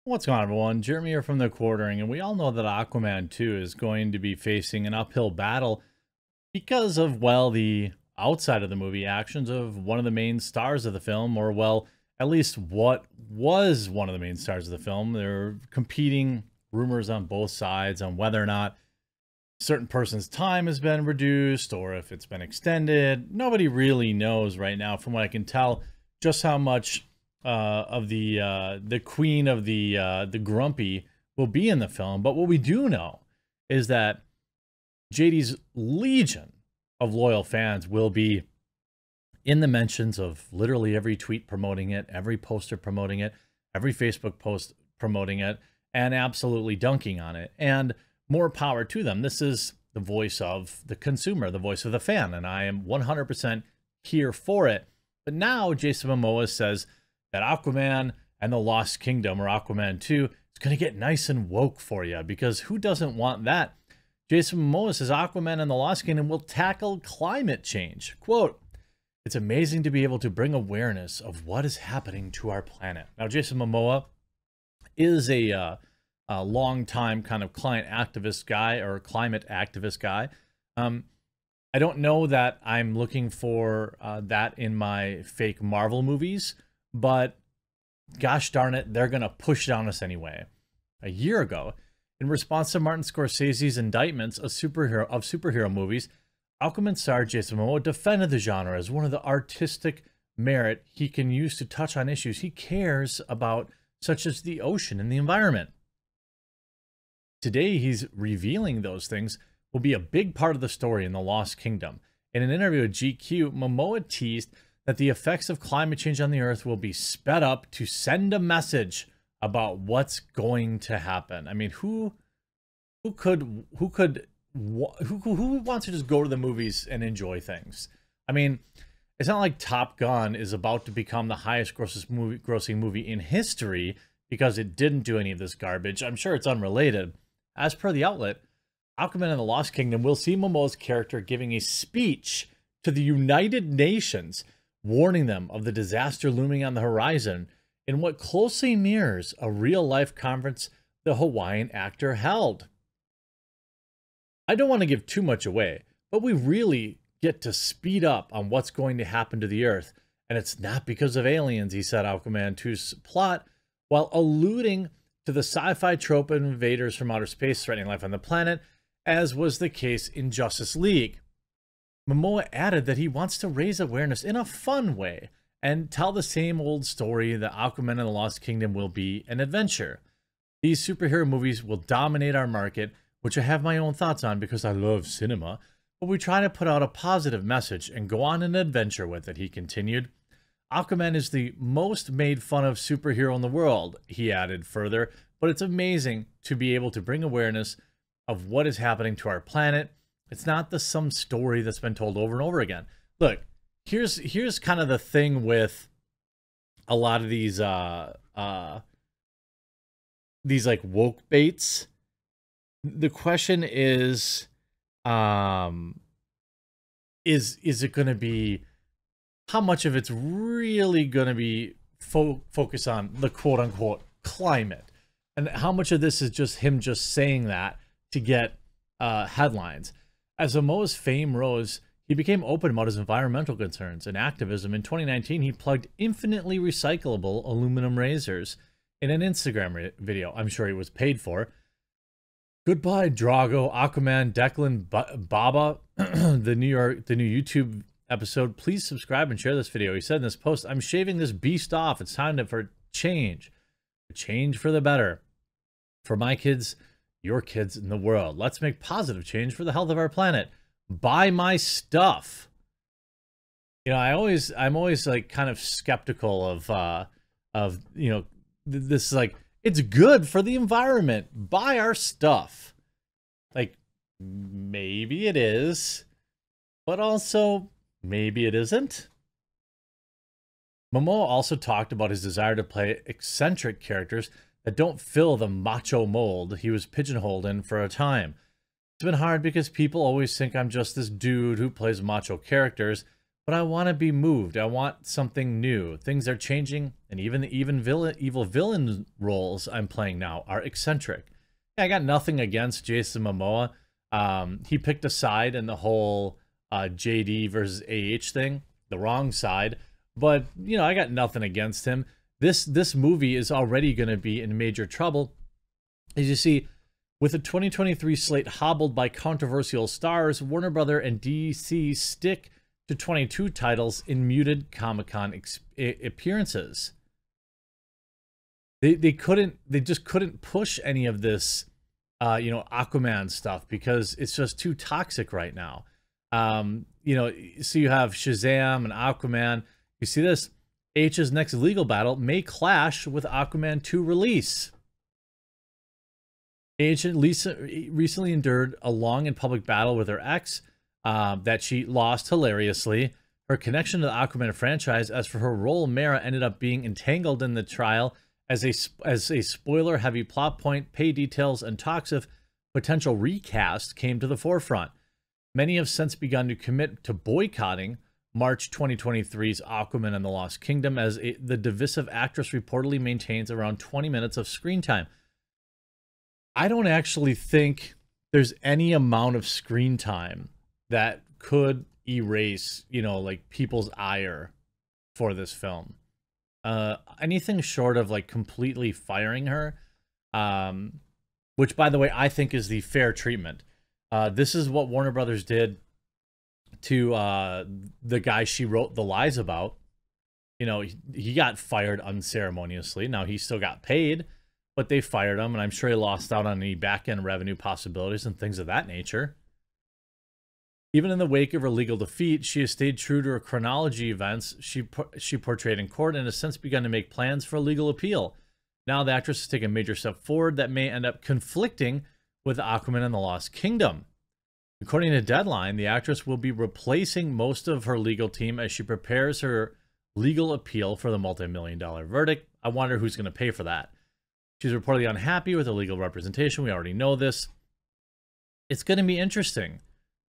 What's going on, everyone? Jeremy here from The Quartering, and we all know that Aquaman 2 is going to be facing an uphill battle because of, well, the outside of the movie actions of one of the main stars of the film, or, well, at least what was one of the main stars of the film. There are competing rumors on both sides on whether or not a certain person's time has been reduced or if it's been extended. Nobody really knows right now, from what I can tell, just how much of the queen of the grumpy will be in the film. But what we do know is that JD's legion of loyal fans will be in the mentions of literally every tweet promoting it, every poster promoting it, every Facebook post promoting it, and absolutely dunking on it. And more power to them. This is the voice of the consumer, the voice of the fan, and I am 100% here for it. But now Jason Momoa says that Aquaman and the Lost Kingdom, or Aquaman 2, is going to get nice and woke for you, because who doesn't want that? Jason Momoa says Aquaman and the Lost Kingdom will tackle climate change. Quote, "It's amazing to be able to bring awareness of what is happening to our planet." Now, Jason Momoa is a long-time kind of climate activist guy. I don't know that I'm looking for that in my fake Marvel movies, but gosh darn it, they're going to push it on us anyway. A year ago, in response to Martin Scorsese's indictments of superhero movies, Aquaman star Jason Momoa defended the genre as one of the artistic merit he can use to touch on issues he cares about, such as the ocean and the environment. Today, he's revealing those things will be a big part of the story in The Lost Kingdom. In an interview with GQ, Momoa teased that the effects of climate change on the Earth will be sped up to send a message about what's going to happen. I mean, who wants to just go to the movies and enjoy things? I mean, it's not like Top Gun is about to become the highest grossing movie in history because it didn't do any of this garbage. I'm sure it's unrelated. As per the outlet, Aquaman and the Lost Kingdom will see Momoa's character giving a speech to the United Nations, warning them of the disaster looming on the horizon in what closely mirrors a real-life conference the Hawaiian actor held. I don't want to give too much away, but we really get to speed up on what's going to happen to the Earth, and it's not because of aliens, he said Aquaman 2's plot, while alluding to the sci-fi trope of invaders from outer space threatening life on the planet, as was the case in Justice League. Momoa added that he wants to raise awareness in a fun way and tell the same old story that Aquaman and the Lost Kingdom will be an adventure. These superhero movies will dominate our market, which I have my own thoughts on because I love cinema, but we try to put out a positive message and go on an adventure with it, he continued. Aquaman is the most made fun of superhero in the world, he added further, but it's amazing to be able to bring awareness of what is happening to our planet. It's not some story that's been told over and over again. Look, here's kind of the thing with a lot of these like woke baits. The question is it going to be, how much of it's really going to be focused on the quote-unquote climate, and how much of this is just him just saying that to get headlines? As Momoa's fame rose, he became open about his environmental concerns and activism. In 2019, he plugged infinitely recyclable aluminum razors in an Instagram video I'm sure he was paid for. Goodbye, Drago, Aquaman, Declan, Baba, the new YouTube episode. Please subscribe and share this video. He said in this post, "I'm shaving this beast off. It's time for change. A change for the better. For my kids, your kids, in the world. Let's make positive change for the health of our planet. Buy my stuff." You know, I'm always like kind of skeptical of you know, this is like, it's good for the environment. Buy our stuff. Like, maybe it is, but also maybe it isn't. Momoa also talked about his desire to play eccentric characters that don't fill the macho mold he was pigeonholed in for a time. It's been hard because people always think I'm just this dude who plays macho characters, but I want to be moved. I want something new. Things are changing, and even the evil villain roles I'm playing now are eccentric. Yeah, I got nothing against Jason Momoa. He picked a side in the whole JD versus AH thing, the wrong side. But, you know, I got nothing against him. This movie is already going to be in major trouble. As you see, with the 2023 slate hobbled by controversial stars, Warner Bros. And DC stick to 22 titles in muted Comic-Con appearances. They just couldn't push any of this, you know, Aquaman stuff because it's just too toxic right now. You know, so you have Shazam and Aquaman. You see this? H's next legal battle may clash with Aquaman 2 release. H recently endured a long and public battle with her ex that she lost hilariously. Her connection to the Aquaman franchise, as for her role, Mara ended up being entangled in the trial as a spoiler-heavy plot point, pay details, and talks of potential recast came to the forefront. Many have since begun to commit to boycotting March 2023's Aquaman and the Lost Kingdom, as the divisive actress reportedly maintains around 20 minutes of screen time. I don't actually think there's any amount of screen time that could erase, you know, like people's ire for this film. Anything short of like completely firing her, which by the way, I think is the fair treatment. This is what Warner Brothers did to the guy she wrote The Lies about. You know, he got fired unceremoniously. Now he still got paid, but they fired him, and I'm sure he lost out on any back-end revenue possibilities and things of that nature. Even in the wake of her legal defeat, she has stayed true to her chronology events she portrayed in court and has since begun to make plans for a legal appeal. Now the actress has taken a major step forward that may end up conflicting with Aquaman and the Lost Kingdom. According to Deadline, the actress will be replacing most of her legal team as she prepares her legal appeal for the multi-million-dollar verdict. I wonder who's going to pay for that. She's reportedly unhappy with her legal representation. We already know this. It's going to be interesting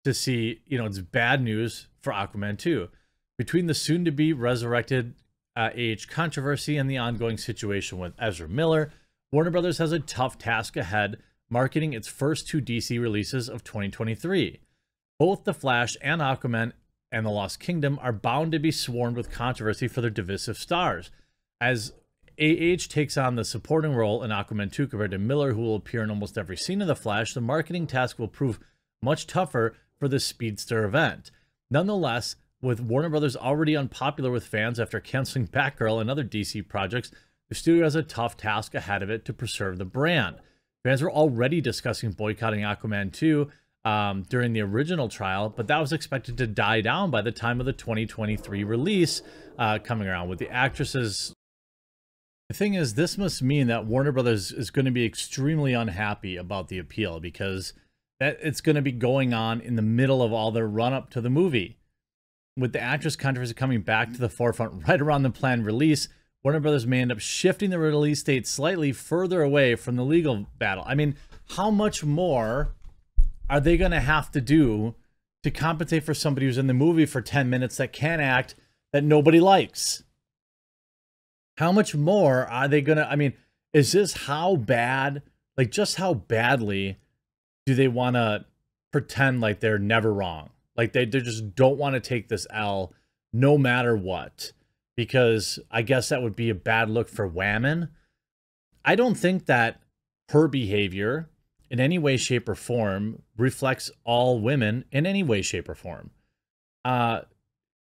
to see, you know, it's bad news for Aquaman 2. Between the soon-to-be resurrected AH controversy and the ongoing situation with Ezra Miller, Warner Bros. Has a tough task ahead marketing its first two DC releases of 2023. Both The Flash and Aquaman and the Lost Kingdom are bound to be swarmed with controversy for their divisive stars. As AH takes on the supporting role in Aquaman 2 compared to Miller, who will appear in almost every scene of The Flash, the marketing task will prove much tougher for the Speedster event. Nonetheless, with Warner Bros. Already unpopular with fans after canceling Batgirl and other DC projects, the studio has a tough task ahead of it to preserve the brand. Fans were already discussing boycotting Aquaman 2 during the original trial, but that was expected to die down by the time of the 2023 release coming around with the actresses. The thing is, this must mean that Warner Brothers is going to be extremely unhappy about the appeal because that it's going to be going on in the middle of all their run-up to the movie. With the actress controversy coming back to the forefront right around the planned release, Warner Brothers may end up shifting the release date slightly further away from the legal battle. I mean, how much more are they going to have to do to compensate for somebody who's in the movie for 10 minutes that can't act, that nobody likes? How much more are they going to, I mean, is this how bad, like just how badly do they want to pretend like they're never wrong? Like they just don't want to take this L no matter what, because I guess that would be a bad look for Whammon. I don't think that her behavior in any way, shape, or form reflects all women in any way, shape, or form.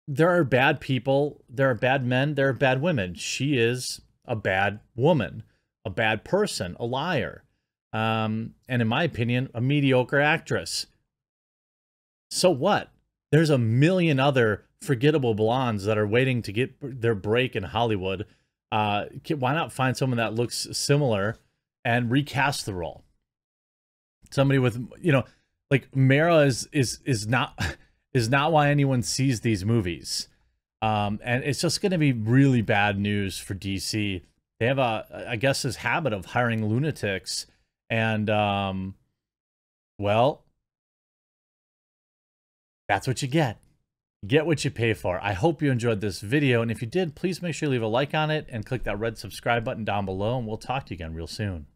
There are bad people, there are bad men, there are bad women. She is a bad woman, a bad person, a liar, and in my opinion, a mediocre actress. So what? There's a million other forgettable blondes that are waiting to get their break in Hollywood. Why not find someone that looks similar and recast the role? Somebody with, you know, like Mara is not why anyone sees these movies. And it's just going to be really bad news for DC. They have I guess, this habit of hiring lunatics, and well, that's what you get. Get what you pay for. I hope you enjoyed this video, and if you did, please make sure you leave a like on it and click that red subscribe button down below, and we'll talk to you again real soon.